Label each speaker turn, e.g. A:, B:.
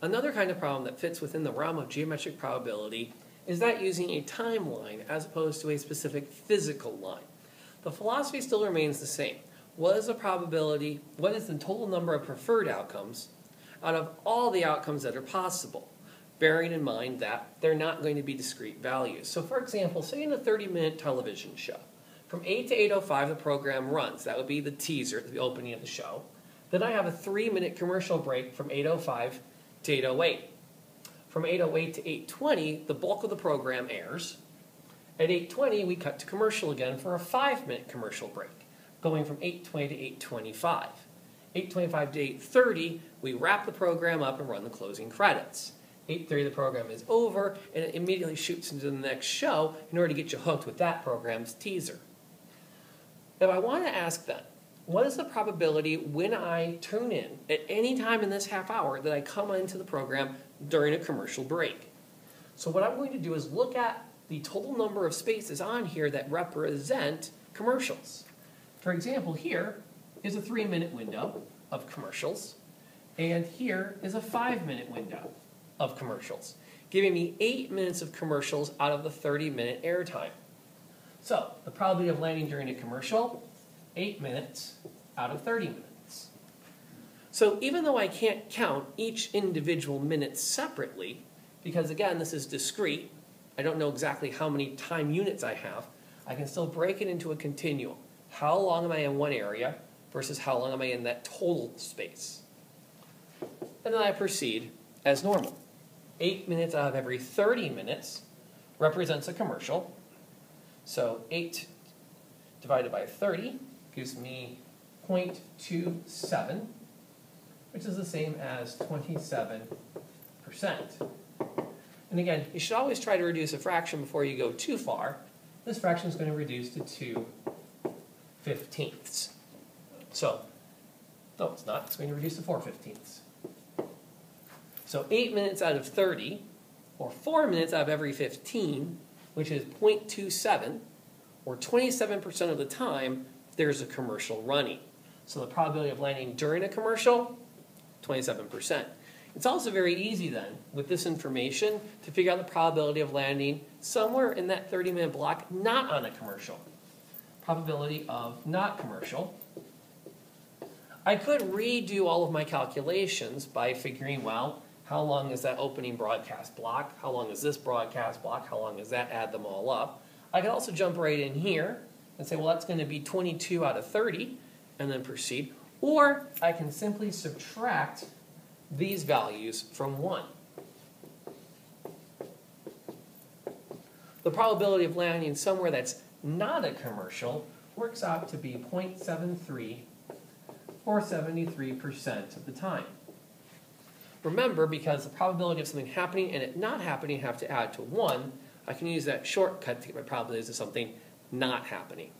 A: Another kind of problem that fits within the realm of geometric probability is that using a timeline as opposed to a specific physical line. The philosophy still remains the same. What is the probability, what is the total number of preferred outcomes out of all the outcomes that are possible, bearing in mind that they're not going to be discrete values. So for example, say in a 30-minute television show, from 8 to 8:05 the program runs. That would be the teaser at the opening of the show. Then I have a 3-minute commercial break from 8:05 to 8:08. From 8:08 to 8:20, the bulk of the program airs. At 8:20, we cut to commercial again for a 5-minute commercial break, going from 8:20 to 8:25. 8:25 to 8:30, we wrap the program up and run the closing credits. 8:30, the program is over, and it immediately shoots into the next show in order to get you hooked with that program's teaser. If I want to ask then, what is the probability when I tune in at any time in this half hour that I come into the program during a commercial break? So what I'm going to do is look at the total number of spaces on here that represent commercials. For example, here is a 3-minute window of commercials, and here is a 5-minute window of commercials, giving me 8 minutes of commercials out of the 30-minute airtime. So, the probability of landing during a commercial, 8 minutes out of 30 minutes. So even though I can't count each individual minute separately, because again, this is discrete, I don't know exactly how many time units I have, I can still break it into a continuum. How long am I in one area versus how long am I in that total space? And then I proceed as normal. 8 minutes out of every 30 minutes represents a commercial. So 8 divided by 30 gives me 0.27, which is the same as 27%. And again, you should always try to reduce a fraction before you go too far. This fraction is going to reduce to 2/15. So, no, it's not. It's going to reduce to 4/15. So 8 minutes out of 30, or 4 minutes out of every 15, which is 0.27, or 27% of the time, there's a commercial running. So the probability of landing during a commercial, 27%. It's also very easy then, with this information, to figure out the probability of landing somewhere in that 30-minute block not on a commercial. Probability of not commercial. I could redo all of my calculations by figuring, well, how long is that opening broadcast block? How long is this broadcast block? How long is that? Add them all up. I could also jump right in here and say, well, that's going to be 22 out of 30, and then proceed. Or I can simply subtract these values from 1. The probability of landing somewhere that's not a commercial works out to be 0.73 or 73% of the time. Remember, because the probability of something happening and it not happening have to add to 1, I can use that shortcut to get my probabilities of something not happening.